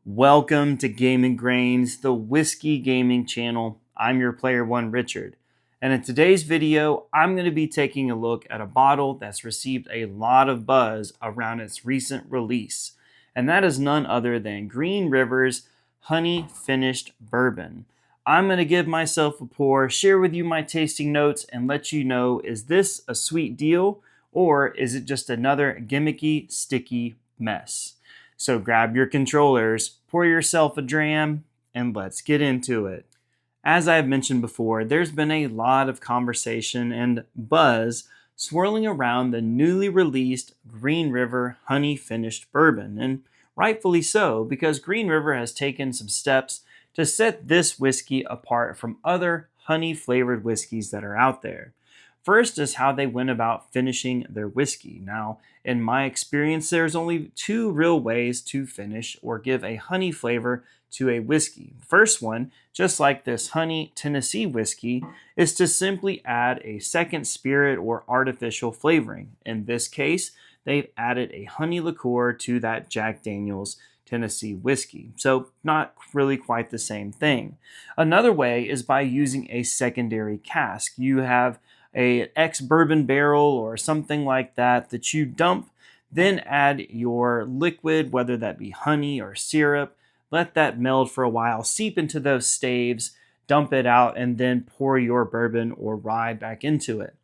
Welcome to Gaming Grains, the whiskey gaming channel. I'm your player one, Richard. And in today's video, I'm going to be taking a look at a bottle that's received a lot of buzz around its recent release. And that is none other than Green River's Honey Finished Bourbon. I'm going to give myself a pour, share with you my tasting notes, and let you know, is this a sweet deal or is it just another gimmicky, sticky mess? So grab your controllers, pour yourself a dram, and let's get into it. As I've mentioned before, there's been a lot of conversation and buzz swirling around the newly released Green River Honey Finished Bourbon, and rightfully so, because Green River has taken some steps to set this whiskey apart from other honey-flavored whiskeys that are out there. First is how they went about finishing their whiskey. Now, in my experience, there's only two real ways to finish or give a honey flavor to a whiskey. First one, just like this honey Tennessee whiskey, is to simply add a second spirit or artificial flavoring. In this case, they've added a honey liqueur to that Jack Daniel's Tennessee whiskey. So not really quite the same thing. Another way is by using a secondary cask. You have an ex-bourbon barrel or something like that that you dump, then add your liquid, whether that be honey or syrup, let that meld for a while, seep into those staves, dump it out, and then pour your bourbon or rye back into it.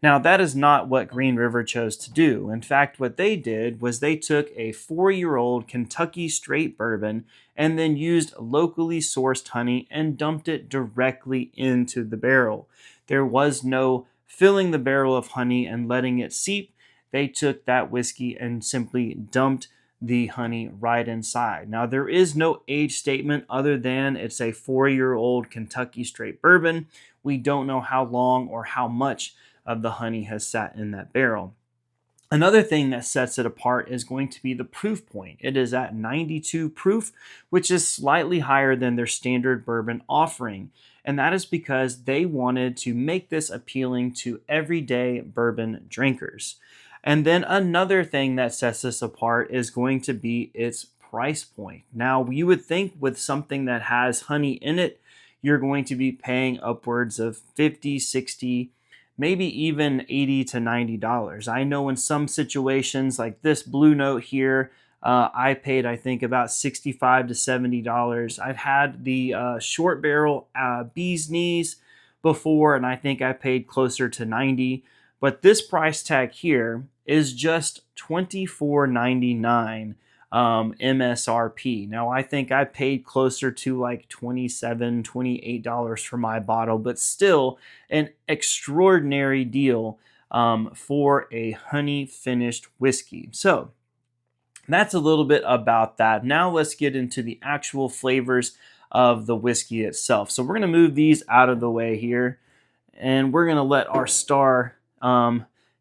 Now, that is not what Green River chose to do. In fact, what they did was they took a 4-year-old Kentucky straight bourbon and then used locally sourced honey and dumped it directly into the barrel. There was no filling the barrel of honey and letting it seep. They took that whiskey and simply dumped the honey right inside. Now, there is no age statement other than it's a 4-year-old Kentucky straight bourbon. We don't know how long or how much of the honey has sat in that barrel. Another thing that sets it apart is going to be the proof point. It is at 92 proof, which is slightly higher than their standard bourbon offering. And that is because they wanted to make this appealing to everyday bourbon drinkers. And then another thing that sets this apart is going to be its price point. Now, you would think with something that has honey in it, you're going to be paying upwards of $50, $60, maybe even $80 to $90. I know in some situations like this Blue Note here, I paid, I think, about $65 to $70. I've had the short barrel Bee's Knees before, and I think I paid closer to $90. But this price tag here is just $24.99 MSRP. Now, I think I paid closer to like $27, $28 for my bottle, but still an extraordinary deal for a honey finished whiskey. So that's a little bit about that. Now let's get into the actual flavors of the whiskey itself. So we're going to move these out of the way here, and we're going to let our star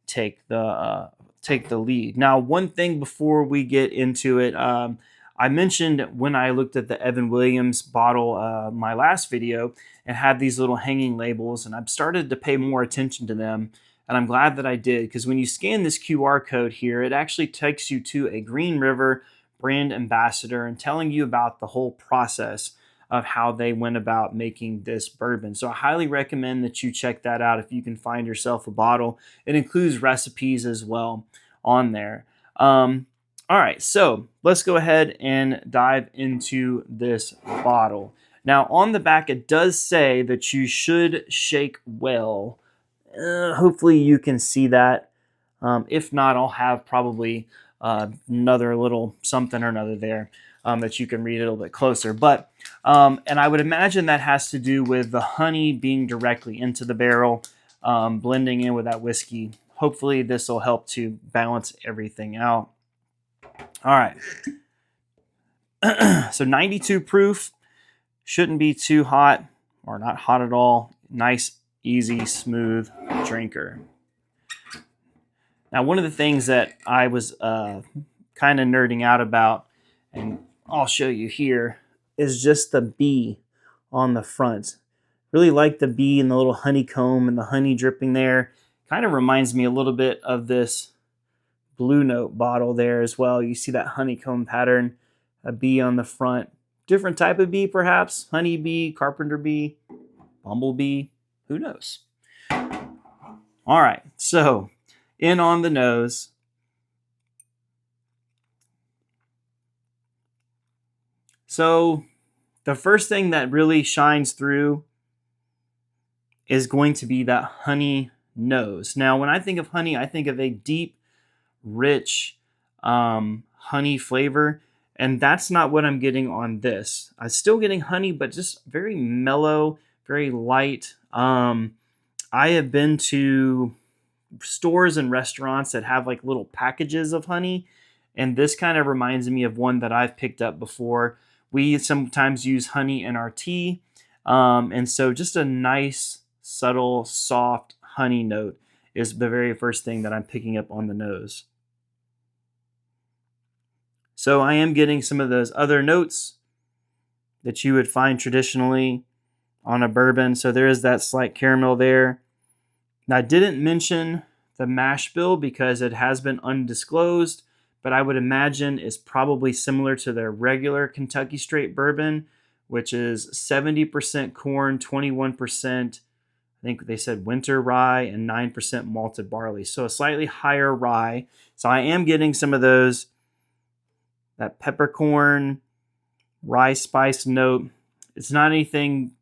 take the lead. Now, one thing before we get into it, I mentioned when I looked at the Evan Williams bottle, my last video, and had these little hanging labels, and I've started to pay more attention to them. And I'm glad that I did, because when you scan this QR code here, it actually takes you to a Green River brand ambassador and telling you about the whole process of how they went about making this bourbon. So I highly recommend that you check that out if you can find yourself a bottle. It includes recipes as well on there. All right, so let's go ahead and dive into this bottle. Now, on the back, it does say that you should shake well. Hopefully you can see that. If not, I'll have probably another little something or another there that you can read a little bit closer. But and I would imagine that has to do with the honey being directly into the barrel, blending in with that whiskey. Hopefully this will help to balance everything out. All right. So 92 proof, shouldn't be too hot or not hot at all. Nice, easy, smooth drinker. Now, one of the things that I was kind of nerding out about, and I'll show you here, is just the bee on the front. Really like the bee and the little honeycomb and the honey dripping there. Kind of reminds me a little bit of this Blue Note bottle there as well. You see that honeycomb pattern a bee on the front. Different type of bee, perhaps. Honey bee, carpenter bee, bumblebee. Who knows? All right, so in on the nose. So the first thing that really shines through is going to be that honey nose. Now, when I think of honey, I think of a deep, rich honey flavor, and that's not what I'm getting on this. I'm still getting honey, but just very mellow, very light. I have been to stores and restaurants that have like little packages of honey, and this kind of reminds me of one that I've picked up before. We sometimes use honey in our tea, and so just a nice, subtle, soft honey note is the very first thing that I'm picking up on the nose. So I am getting some of those other notes that you would find traditionally on a bourbon. So there is that slight caramel there. Now, I didn't mention the mash bill because it has been undisclosed, but I would imagine it's probably similar to their regular Kentucky Straight bourbon, which is 70% corn, 21%, I think they said winter rye, and 9% malted barley. So a slightly higher rye. So I am getting some of those, that peppercorn, rye spice note. It's not anything,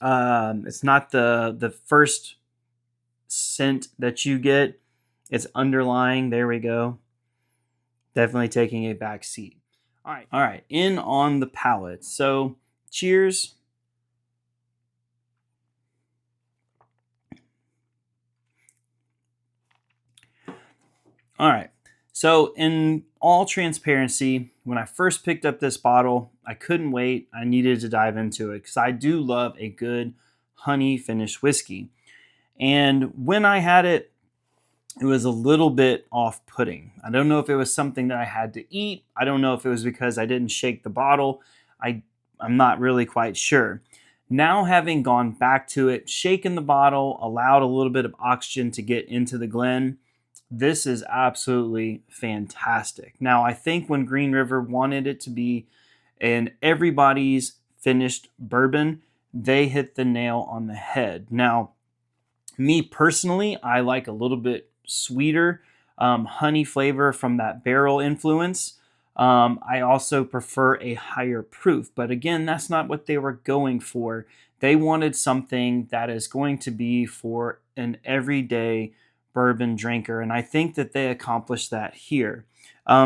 it's not the first scent that you get. It's underlying. There we go. Definitely taking a back seat. All right, in on the palate. So cheers. All right, so in all transparency, when I first picked up this bottle, I couldn't wait. I needed to dive into it because I do love a good honey finished whiskey. And when I had it, it was a little bit off-putting. I don't know if it was something that I had to eat. I don't know if it was because I didn't shake the bottle. I'm not really quite sure. Now, having gone back to it, shaken the bottle, allowed a little bit of oxygen to get into the Glen, this is absolutely fantastic. Now, I think when Green River wanted it to be an everybody's finished bourbon, they hit the nail on the head. Now, me personally, I like a little bit sweeter honey flavor from that barrel influence. I also prefer a higher proof, but again, that's not what they were going for. They wanted something that is going to be for an everyday bourbon drinker, and I think that they accomplished that here.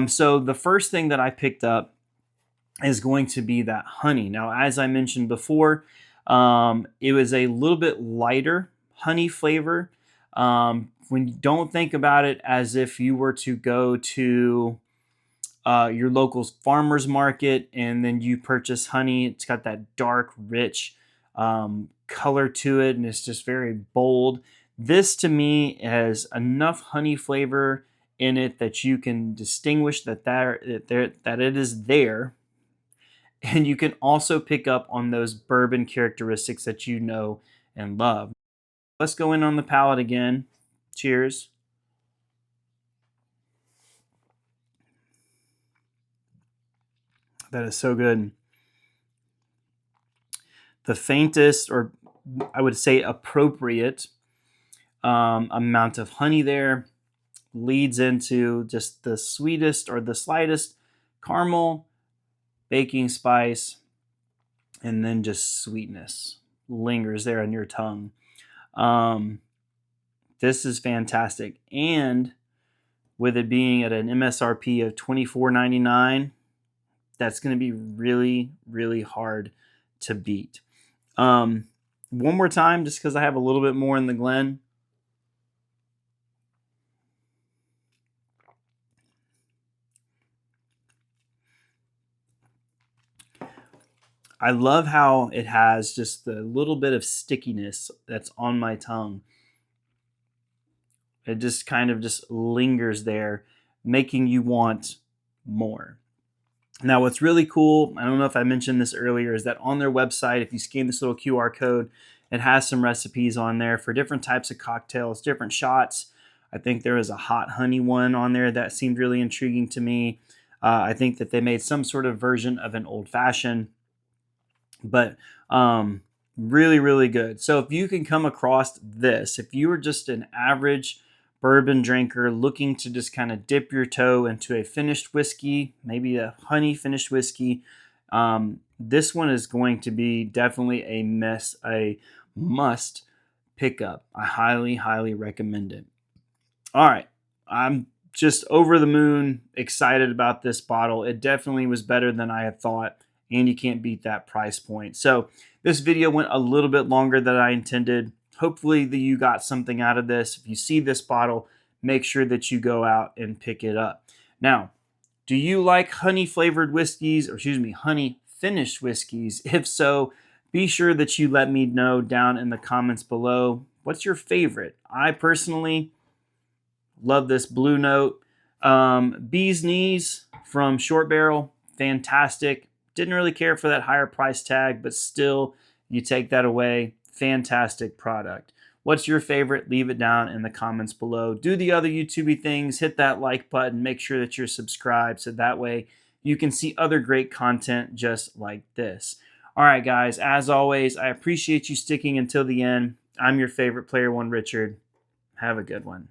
So the first thing that I picked up is going to be that honey. Now, as I mentioned before, it was a little bit lighter honey flavor. When you don't think about it as if you were to go to your local farmer's market and then you purchase honey, it's got that dark, rich color to it, and it's just very bold. This to me has enough honey flavor in it that you can distinguish that it is there. And you can also pick up on those bourbon characteristics that you know and love. Let's go in on the palate again. Cheers. That is so good. The faintest, or I would say appropriate, amount of honey there leads into just the sweetest or the slightest caramel, baking spice, and then just sweetness lingers there on your tongue. This is fantastic. And with it being at an MSRP of $24.99, that's going to be really, really hard to beat. One more time, just because I have a little bit more in the Glen. I love how it has just the little bit of stickiness that's on my tongue. It just kind of just lingers there, making you want more. Now, what's really cool, I don't know if I mentioned this earlier, is that on their website, if you scan this little QR code, it has some recipes on there for different types of cocktails, different shots. I think there was a hot honey one on there that seemed really intriguing to me. I think that they made some sort of version of an old fashioned, but really, really good. So if you can come across this, if you are just an average bourbon drinker looking to just kind of dip your toe into a finished whiskey, maybe a honey finished whiskey, this one is going to be definitely a must pick up. I highly, highly recommend it. All right. I'm just over the moon excited about this bottle. It definitely was better than I had thought, and you can't beat that price point. So this video went a little bit longer than I intended. Hopefully that you got something out of this. If you see this bottle, make sure that you go out and pick it up. Now, do you like honey flavored whiskeys, or excuse me, honey finished whiskeys? If so, be sure that you let me know down in the comments below. What's your favorite? I personally love this Blue Note. Bee's Knees from Short Barrel, fantastic. Didn't really care for that higher price tag, but still, you take that away, fantastic product. What's your favorite? Leave it down in the comments below. Do the other YouTubey things, hit that like button, make sure that you're subscribed so that way you can see other great content just like this. All right, guys, as always, I appreciate you sticking until the end. I'm your favorite player one, Richard. Have a good one.